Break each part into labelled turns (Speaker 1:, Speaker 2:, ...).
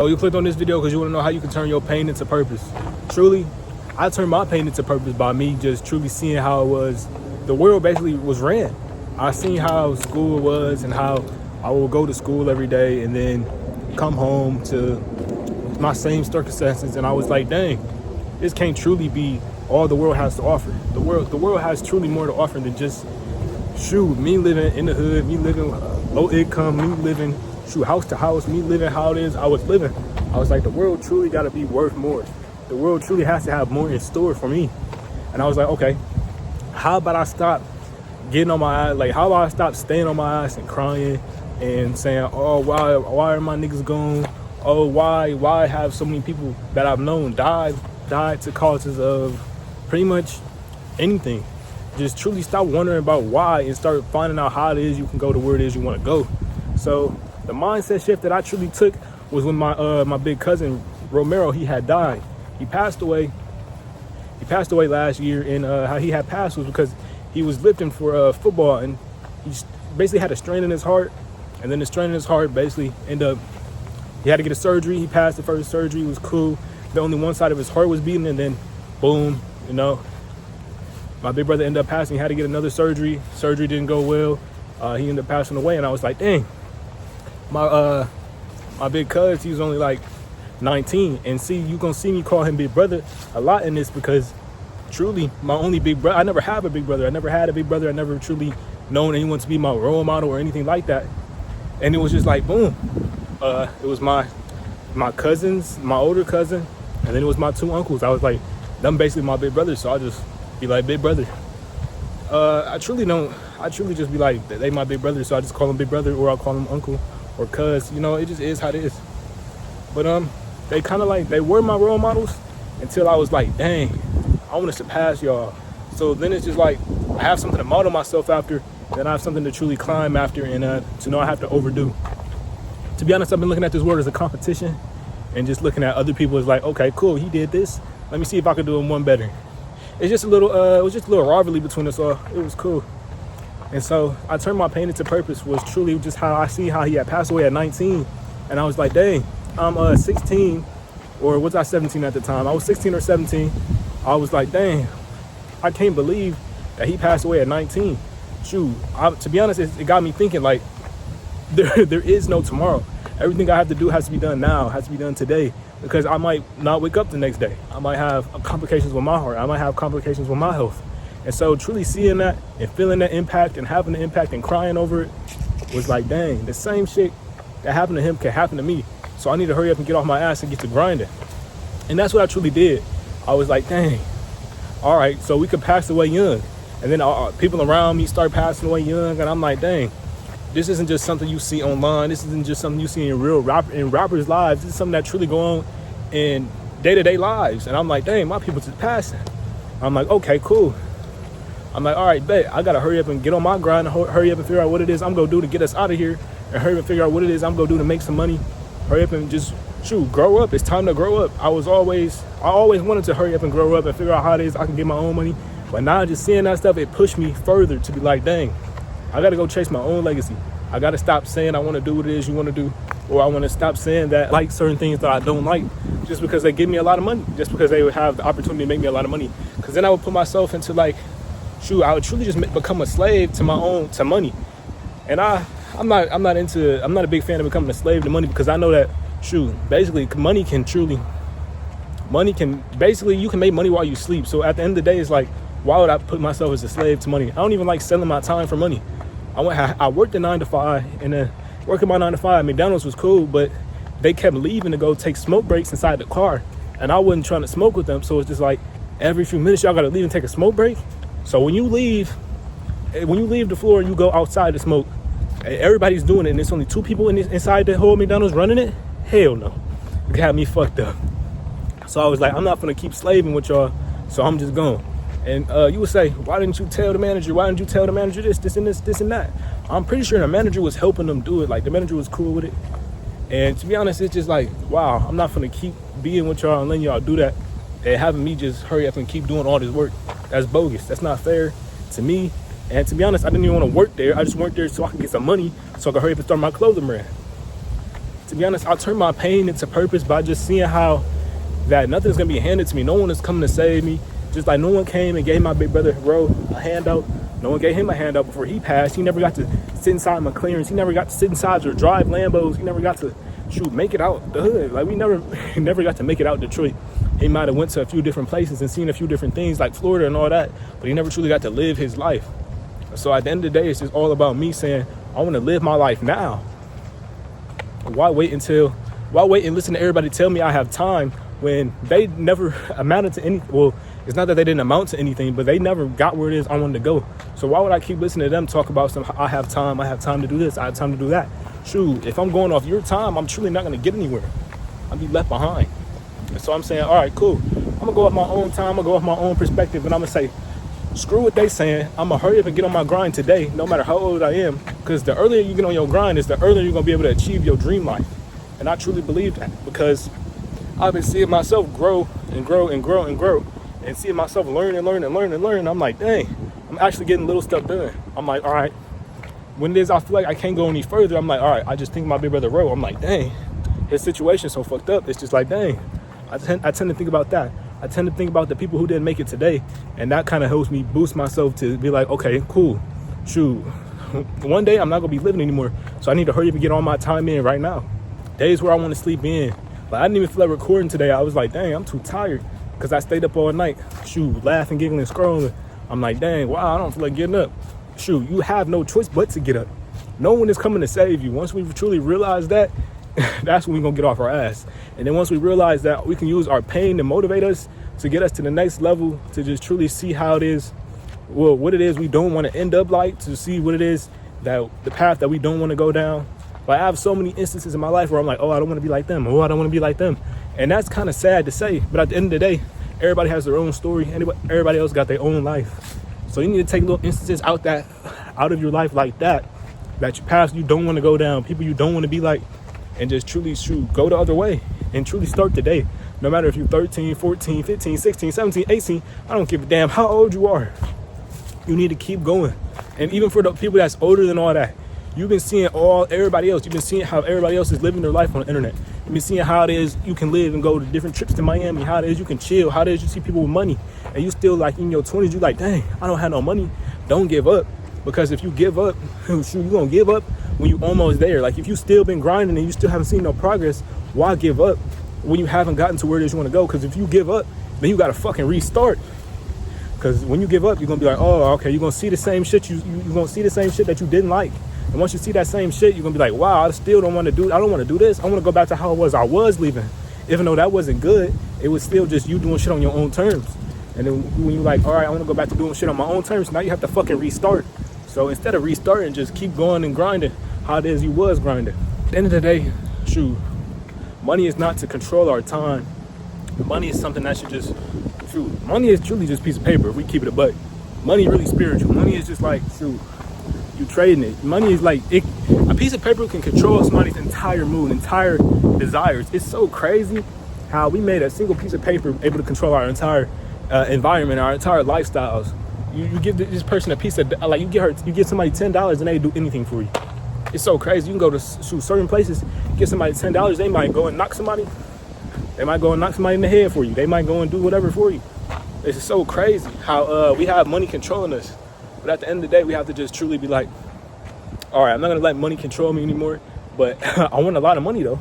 Speaker 1: Oh, you clicked on this video because you want to know how you can turn your pain into purpose. Truly, I turned my pain into purpose by me just truly seeing how it was. The world basically was ran. I seen how school was and how I would go to school every day and then come home to my same circumstances, and I was like, dang, this can't truly be all the world has to offer. The world has truly more to offer than just me living in the hood, me living low income, me living house to house, me living how it is I was living. I was like, the world truly got to be worth more. The world truly has to have more in store for me. And I was like, okay, how about I stop getting on my ass? Like, how about I stop staying on my ass and crying and saying, oh, why are my niggas gone? Oh, why have so many people that I've known died to causes of pretty much anything? Just truly stop wondering about why and start finding out how it is you can go to where it is you want to go. So the mindset shift that I truly took was when my big cousin Romero, he had died. He passed away last year, and how he had passed was because he was lifting for football, and he basically had a strain in his heart, and then the strain in his heart basically ended up, he had to get a surgery. He passed the first surgery, it was cool. The only one side of his heart was beating, and then boom, my big brother ended up passing. He had to get another surgery. Surgery didn't go well. He ended up passing away, and I was like, dang. My big cuz, he was only like 19, and see, you gonna see me call him big brother a lot in this because truly my only big brother, I never have a big brother. I never had a big brother. I never truly known anyone to be my role model or anything like that. And it was just like, boom. It was my cousins, my older cousin, and then it was my two uncles. I was like, them basically my big brothers, so I just be like, big brother. I truly just be like, they my big brother, so I just call them big brother, or I'll call them uncle or cuz. It just is how it is. But they kind of like, they were my role models until I was like, dang, I want to surpass y'all. So then it's just like, I have something to model myself after, then I have something to truly climb after, and to know I have to overdo. To be honest, I've been looking at this world as a competition, and just looking at other people as like, okay, cool, he did this. Let me see if I can do one better. It's just a little, it was just a little rivalry between us all. It was cool. And so I turned my pain into purpose was truly just how I see how he had passed away at 19. And I was like, dang, I'm 16, or was I 17 at the time? I was 16 or 17. I was like, dang, I can't believe that he passed away at 19. Shoot, to be honest, it got me thinking like, there is no tomorrow. Everything I have to do has to be done now, has to be done today, because I might not wake up the next day. I might have complications with my heart. I might have complications with my health. And so truly seeing that and feeling that impact and having the impact and crying over it was like, dang, the same shit that happened to him can happen to me. So I need to hurry up and get off my ass and get to grinding. And that's what I truly did. I was like, dang, all right, so we could pass away young. And then people around me start passing away young, and I'm like, dang, this isn't just something you see online. This isn't just something you see in rappers' lives. This is something that truly go on in day-to-day lives. And I'm like, dang, my people just passing. I'm like, okay, cool. I'm like, all right, bet. I got to hurry up and get on my grind and hurry up and figure out what it is I'm going to do to get us out of here, and hurry up and figure out what it is I'm going to do to make some money. Hurry up and just, grow up. It's time to grow up. I always wanted to hurry up and grow up and figure out how it is I can get my own money. But now just seeing that stuff, it pushed me further to be like, dang, I got to go chase my own legacy. I got to stop saying I want to do what it is you want to do, or I want to stop saying that I like certain things that I don't like just because they give me a lot of money, just because they would have the opportunity to make me a lot of money. Because then I would put myself into like, I would truly just become a slave to money. And I'm not a big fan of becoming a slave to money, because I know that, basically you can make money while you sleep. So at the end of the day, it's like, why would I put myself as a slave to money? I don't even like selling my time for money. I worked a 9 to 5, and then working my 9 to 5 at McDonald's was cool, but they kept leaving to go take smoke breaks inside the car, and I wasn't trying to smoke with them. So it's just like, every few minutes y'all gotta leave and take a smoke break. So when you leave the floor and you go outside to smoke, everybody's doing it, and there's only 2 people inside the whole McDonald's running it. Hell no, it got me fucked up. So I was like, I'm not gonna keep slaving with y'all, so I'm just going. And you would say, why didn't you tell the manager? Why didn't you tell the manager this and that? I'm pretty sure the manager was helping them do it. Like, the manager was cool with it. And to be honest, it's just like, wow, I'm not gonna keep being with y'all and letting y'all do that and having me just hurry up and keep doing all this work. That's bogus. That's not fair to me. And to be honest, I didn't even want to work there. I just worked there so I could get some money, so I could hurry up and start my clothing brand. to be honest, I turned my pain into purpose by just seeing how that nothing's gonna be handed to me. No one is coming to save me. Just like no one came and gave my big brother Ro a handout. No one gave him a handout before he passed. He never got to sit inside McLaren's. He never got to sit inside or drive Lambos. He never got to make it out the hood. Like we never got to make it out Detroit. He might have went to a few different places and seen a few different things like Florida and all that, but he never truly got to live his life. So at the end of the day, it's just all about me saying, I want to live my life now. Why wait and listen to everybody tell me I have time when they never amounted to anything? Well, it's not that they didn't amount to anything, but they never got where it is I wanted to go. So why would I keep listening to them talk about I have time to do this, I have time to do that? Shoot, if I'm going off your time, I'm truly not going to get anywhere. I'll be left behind. And so I'm saying, all right, cool. I'm going to go off my own time. I'm going to go off my own perspective. And I'm going to say, screw what they saying. I'm going to hurry up and get on my grind today, no matter how old I am. Because the earlier you get on your grind is the earlier you're going to be able to achieve your dream life. And I truly believe that because I've been seeing myself grow and grow and grow and grow and seeing myself learn and learn and learn and learn. I'm like, dang, I'm actually getting little stuff done. I'm like, all right. When it is, I feel like I can't go any further. I'm like, all right, I just think my big brother Ro. I'm like, dang, his situation's so fucked up. It's just like, dang. I tend to think about that. I tend to think about the people who didn't make it today. And that kind of helps me boost myself to be like, okay, cool. Shoot, one day I'm not going to be living anymore. So I need to hurry up and get all my time in right now. Days where I want to sleep in. Like, I didn't even feel like recording today. I was like, dang, I'm too tired. Because I stayed up all night. Shoot, laughing, giggling, scrolling. I'm like, dang, wow, I don't feel like getting up. Shoot, you have no choice but to get up. No one is coming to save you. Once we truly realize that, that's when we're going to get off our ass. And then once we realize that we can use our pain to motivate us to get us to the next level, to just truly see how it is, well, what it is we don't want to end up like, to see what it is that the path that we don't want to go down. Like I have so many instances in my life where I'm like, oh, I don't want to be like them. Oh, I don't want to be like them. And that's kind of sad to say. But at the end of the day, everybody has their own story. Everybody else got their own life. So you need to take little instances out of your life like that you pass you don't want to go down, people you don't want to be like, and just truly go the other way and truly start today. No matter if you're 13, 14, 15, 16, 17, 18, I don't give a damn how old you are. You need to keep going. And even for the people that's older than all that, you've been seeing everybody else. You've been seeing how everybody else is living their life on the internet. You've been seeing how it is you can live and go to different trips to Miami, how it is you can chill, how it is you see people with money, and you still like in your 20s, you like, dang, I don't have no money. Don't give up. Because if you give up, you're going to give up when you're almost there. Like if you still been grinding and you still haven't seen no progress, why give up when you haven't gotten to where it is you want to go? Because if you give up, then you got to fucking restart. Because when you give up, you're going to be like, oh, okay, you're going to see the same shit. You're going to see the same shit that you didn't like. And once you see that same shit, you're going to be like, wow, I don't want to do this. I want to go back to how it was I was leaving. Even though that wasn't good, it was still just you doing shit on your own terms. And then when you're like, all right, I want to go back to doing shit on my own terms, now you have to fucking restart. So instead of restarting, just keep going and grinding how it is you was grinding. At the end of the day, shoot, money is not to control our time. Money is something that should just, shoot, money is truly just a piece of paper if we keep it a buck. Money really spiritual. Money is just like, shoot, you trading it. Money is like, a piece of paper can control somebody's entire mood, entire desires. It's so crazy how we made a single piece of paper able to control our entire environment, our entire lifestyles. You give this person a piece of, like you give somebody $10 and they do anything for you. It's so crazy. You can go to certain places, give somebody $10, they might go and knock somebody. They might go and knock somebody in the head for you. They might go and do whatever for you. It's so crazy how we have money controlling us. But at the end of the day, we have to just truly be like, all right, I'm not going to let money control me anymore, but I want a lot of money though.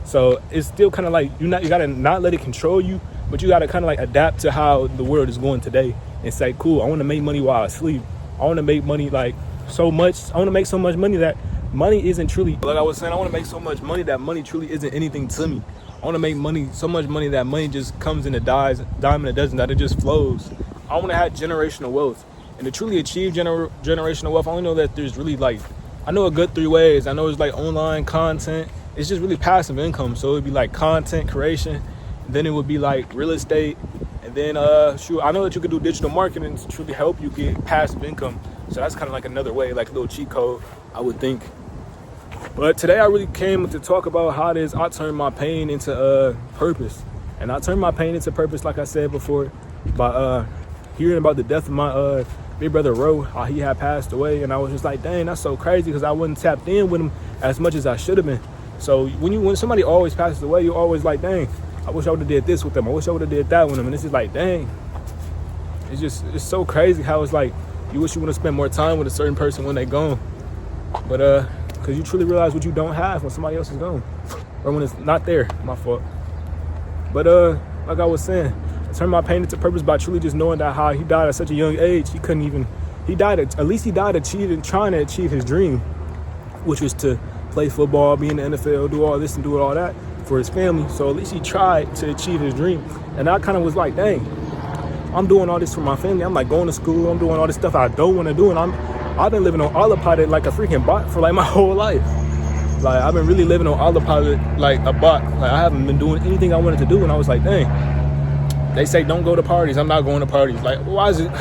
Speaker 1: So it's still kind of like, you got to not let it control you, but you got to kind of like adapt to how the world is going today and say, cool, I want to make money while I sleep. I want to make money like so much. I want to make so much money that money isn't truly, like I was saying, I want to make so much money that money truly isn't anything to me. I want to make money, so much money that money just comes and it dies, dime and a dozen, that it just flows. I want to have generational wealth. And to truly achieve generational wealth, I only know that there's really like, I know a good 3 ways. I know it's like online content. It's just really passive income. So it'd be like content creation. Then it would be like real estate. And then, I know that you could do digital marketing to truly help you get passive income. So that's kind of like another way, like a little cheat code, I would think. But today I really came to talk about how it is I turn my pain into purpose. And I turned my pain into purpose, like I said before, by hearing about the death of my big brother Ro, how he had passed away. And I was just like, dang, that's so crazy, because I wasn't tapped in with him as much as I should have been. So when somebody always passes away, you're always like, dang, I wish I would have did this with them. I wish I would have did that with them. And it's just like, dang, it's so crazy how it's like you wish you would have spent more time with a certain person when they're gone. But because you truly realize what you don't have when somebody else is gone, or when it's not there. My fault. But like I was saying, I turned my pain into purpose by truly just knowing that how he died at such a young age. He died trying to achieve his dream, which was to play football, be in the NFL, do all this and do all that for his family. So at least he tried to achieve his dream. And I kind of was like, dang, I'm doing all this for my family. I'm like going to school. I'm doing all this stuff I don't want to do. And I've been living on autopilot like a freaking bot for like my whole life. Like I've been really living on autopilot like a bot. Like I haven't been doing anything I wanted to do. And I was like, dang, they say don't go to parties. I'm not going to parties. Like, why is it?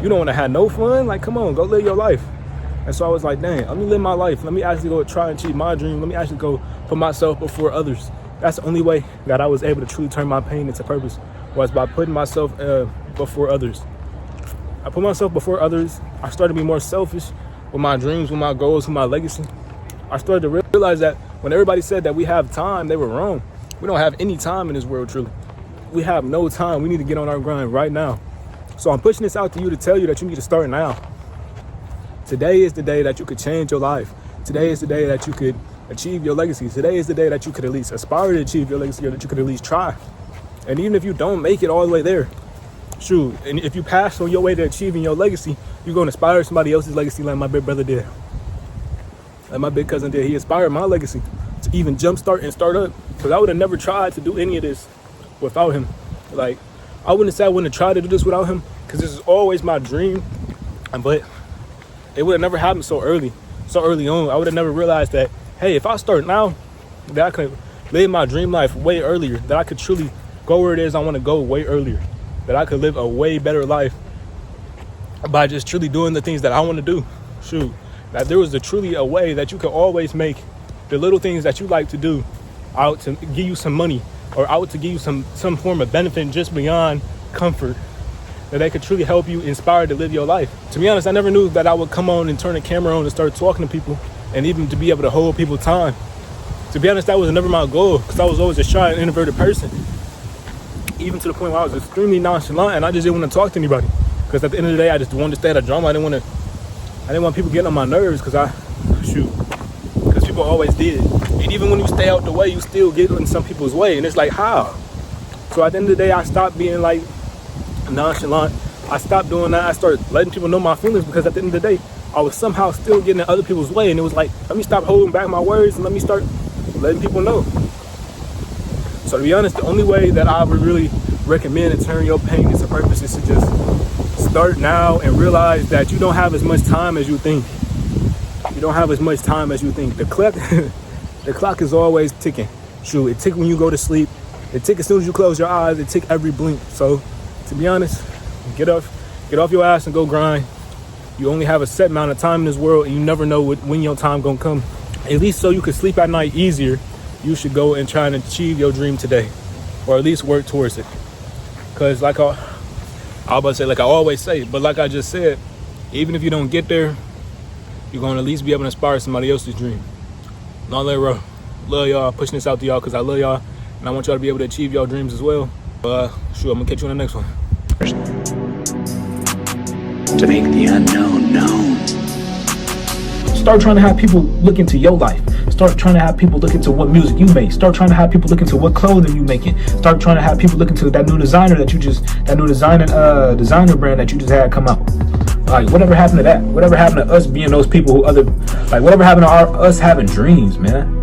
Speaker 1: You don't want to have no fun? Like, come on, go live your life. And so I was like, dang, let me live my life. Let me actually go try and achieve my dream. Let me actually go put myself before others. That's the only way that I was able to truly turn my pain into purpose, was by putting myself before others. I put myself before others. I started to be more selfish with my dreams, with my goals, with my legacy. I started to realize that when everybody said that we have time, they were wrong. We don't have any time in this world, truly. We have no time. We need to get on our grind right now. So I'm pushing this out to you to tell you that you need to start now. Today is the day that you could change your life. Today is the day that you could achieve your legacy. Today is the day that you could at least aspire to achieve your legacy, or that you could at least try. And even if you don't make it all the way there, shoot, and if you pass on your way to achieving your legacy, you're going to inspire somebody else's legacy like my big brother did. Like my big cousin did. He inspired my legacy to even jumpstart and start up. Because I would have never tried to do any of this without him. Like, I wouldn't say I wouldn't have tried to do this without him, because this is always my dream. But it would have never happened so early on. I would have never realized that, hey, if I start now, that I could live my dream life way earlier, that I could truly go where it is I want to go way earlier, that I could live a way better life by just truly doing the things that I want to do. Shoot, that there was truly a way that you could always make the little things that you like to do out to give you some money, or out to give you some form of benefit just beyond comfort, that they could truly help you inspire to live your life. To be honest, I never knew that I would come on and turn the camera on and start talking to people, and even to be able to hold people's time. To be honest, that was never my goal, because I was always a shy and introverted person, even to the point where I was extremely nonchalant and I just didn't want to talk to anybody, because at the end of the day, I just wanted to stay out of drama. I didn't want people getting on my nerves, because people always did. And even when you stay out the way, you still get in some people's way, and it's like, how? So at the end of the day, I stopped being like nonchalant. I stopped doing that. I started letting people know my feelings, because at the end of the day, I was somehow still getting in other people's way, and it was like, let me stop holding back my words and let me start letting people know. So to be honest, the only way that I would really recommend to turn your pain into purpose is to just start now and realize that you don't have as much time as you think. You don't have as much time as you think. The clock is always ticking. Shoot, it tick when you go to sleep. It tick as soon as you close your eyes. It tick every blink. So to be honest, get off your ass and go grind. You only have a set amount of time in this world, and you never know when your time gonna come. At least so you can sleep at night easier, you should go and try and achieve your dream today, or at least work towards it. Because like I always say, but like I just said, even if you don't get there, you're gonna at least be able to inspire somebody else's dream. Love y'all, pushing this out to y'all because I love y'all, and I want y'all to be able to achieve y'all dreams as well. I'm gonna catch you on the next one.
Speaker 2: To make the unknown known.
Speaker 1: Start trying to have people look into your life. Start trying to have people look into what music you make. Start trying to have people look into what clothing you making. Start trying to have people look into that new designer designer brand that you just had come out. Like, whatever happened to that? Whatever happened to us being those people whatever happened to us having dreams, man?